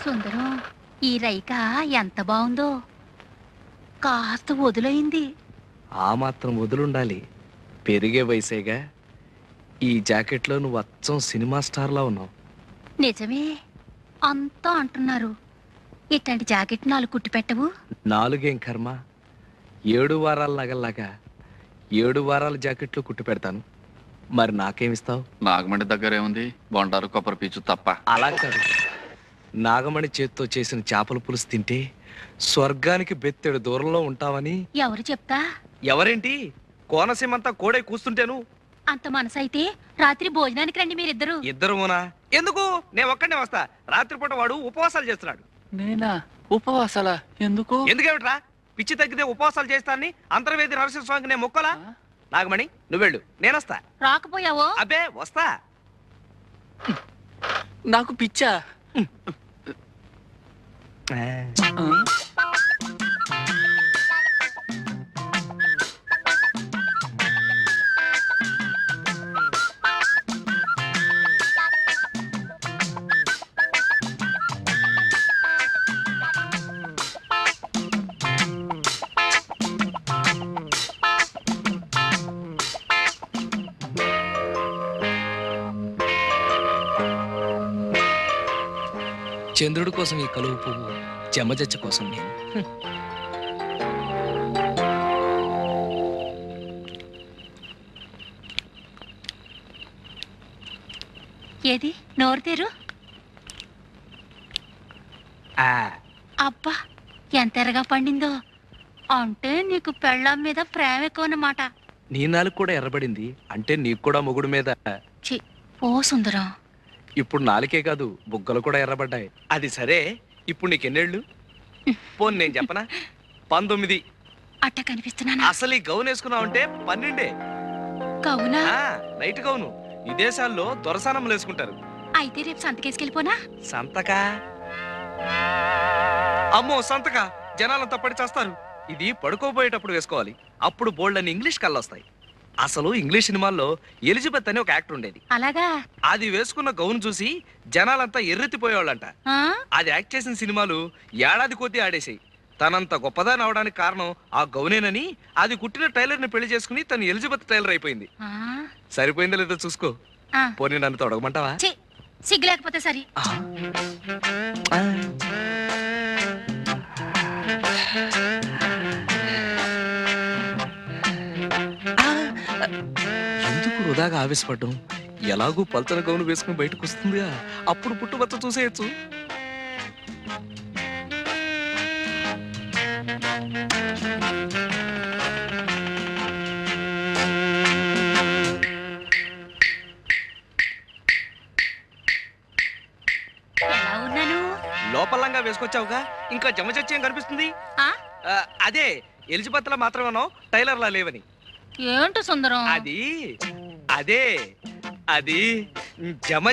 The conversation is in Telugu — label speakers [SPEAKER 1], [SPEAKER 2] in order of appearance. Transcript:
[SPEAKER 1] సుందరం, ఈ రైక ఎంత బాగుందో. కాస్త వదులైంది.
[SPEAKER 2] ఆ మాత్రం వదులుండాలి. పెరిగే వయసేగా. ఈ జాకెట్లో నువ్వు అచ్చం సినిమా స్టార్లా ఉన్నావు.
[SPEAKER 1] నిజమే, అంతా అంటున్నారు. ఇట్లాంటి జాకెట్ 4 కుట్టి పెట్టవు?
[SPEAKER 2] 4 ఏం కర్మ, 7 వారాల నగల్లాగా 7 వారాల జాకెట్లు కుట్టి పెడతాను. మరి నాకేమిస్తావు?
[SPEAKER 3] నాగమణి దగ్గర ఏముంది? బొండారు కొబ్బరి పీచు తప్ప.
[SPEAKER 2] అలా కాదు, నాగమణి చేత్తో చేసిన చేపల పులుసు తింటే స్వర్గానికి బెత్తెడు దూరంలో ఉంటావని.
[SPEAKER 1] ఎవరు చెప్తా?
[SPEAKER 2] ఎవరేంటి, కోనసీమంతా కోడే కూస్తుంటేను.
[SPEAKER 1] అంత మనసైతే రాత్రి భోజనానికి రండి మీరిద్దరు.
[SPEAKER 2] ఇద్దరునా? ఎందుకు? నేను ఒక్కడే వస్తా. రాత్రిపూట వాడు ఉపవాసాలు చేస్తున్నాడు.
[SPEAKER 3] నేనా? ఉపవాసాలా? ఎందుకు?
[SPEAKER 2] ఎందుకేమిట్రా? పిచ్చి తగ్గితే ఉపవాసాలు చేస్తానని అంతర్వేది నరసింహస్వామికి నేను మొక్కలా? నాగమణి, నువ్వెళ్ళు, నేనొస్తా.
[SPEAKER 1] రాకపోయావో?
[SPEAKER 2] అబ్బే వస్తా.
[SPEAKER 3] నాకు పిచ్చా?
[SPEAKER 2] చంద్రుడి కోసం ఈ కలువు పువ్వు, చెమ్మజచ్చ కోసం నేను.
[SPEAKER 1] ఏది నోరు తెరు.
[SPEAKER 2] ఆ,
[SPEAKER 1] అబ్బా, ఎంత ఎర్రగా పండిందో. అంటే నీకు పెళ్ళాం మీద ప్రేమ ఎక్కువ అన్నమాట.
[SPEAKER 2] నీ నాలుగు కూడా ఎర్రబడింది అంటే నీకు కూడా మొగుడు మీద.
[SPEAKER 1] చి, ఓ సుందరం.
[SPEAKER 2] ఇప్పుడు నాలుకే కాదు, బుగ్గలు కూడా ఎర్రబడ్డాయి. అది సరే, ఇప్పుడు నీకెన్నేళ్ళు? పోను నేను చెప్పనా, 19.
[SPEAKER 1] అట్ట కనిపిస్తున్నానా?
[SPEAKER 2] అసలు ఈ గౌన్ వేసుకున్నావంటే 12.
[SPEAKER 1] కవునా?
[SPEAKER 2] Night gown. ఈ దేశాల్లో దొరసానమ్మలు వేసుకుంటారు.
[SPEAKER 1] అయితే రేపు సంతకేసుకెళ్ళిపోనా?
[SPEAKER 2] సంతక? అమ్మో సంతక, జనాలంతా పడి చేస్తారు. ఇది పడుకోబోయేటప్పుడు వేసుకోవాలి. అప్పుడు బోల్డ్ ఇంగ్లీష్ కళ్ళొస్తాయి. అసలు ఇంగ్లీష్ సినిమాల్లో ఎలిజబెత్ అని ఒక యాక్టర్ ఉండేది.
[SPEAKER 1] అలాగా?
[SPEAKER 2] అది వేసుకున్న గౌన్ చూసి జనాలంతా ఎర్రెత్తిపోయేవాళ్ళంట.
[SPEAKER 1] ఆ?
[SPEAKER 2] అది యాక్ట్ చేసిన సినిమాలు ఏడాది కొద్దీ ఆడేసాయి. తనంత గొప్పదాని అవడానికి కారణం ఆ గౌనేనని అది కుట్టిన టైలర్ ని పెళ్లి చేసుకుని తను ఎలిజబెత్ టైలర్ అయిపోయింది.
[SPEAKER 1] ఆ?
[SPEAKER 2] సరిపోయిందో లేదో చూసుకో.
[SPEAKER 1] ఆ.
[SPEAKER 2] పోనీ నన్ను తొడగమంటావా?
[SPEAKER 1] ఛీ, సిగ్గు లేకపోతే సరి.
[SPEAKER 2] ఎందుకు వృధాగా ఆవేశపడ్డం? ఎలాగూ పల్చన గౌను వేసుకుని బయటకు వస్తుందిగా, అప్పుడు పుట్టుబచ్చ చూసేయచ్చు.
[SPEAKER 1] ఎలా ఉన్నాను?
[SPEAKER 2] లోపలంగా వేసుకొచ్చావుగా, ఇంకా జమచచ్చేం కనిపిస్తుంది?
[SPEAKER 1] ఆ?
[SPEAKER 2] అదే ఎలిజబెత్ లా మాత్రమేనో టైలర్ లా లేవని.
[SPEAKER 1] ఏంటో సుందరం?
[SPEAKER 2] అది అదే అది జమ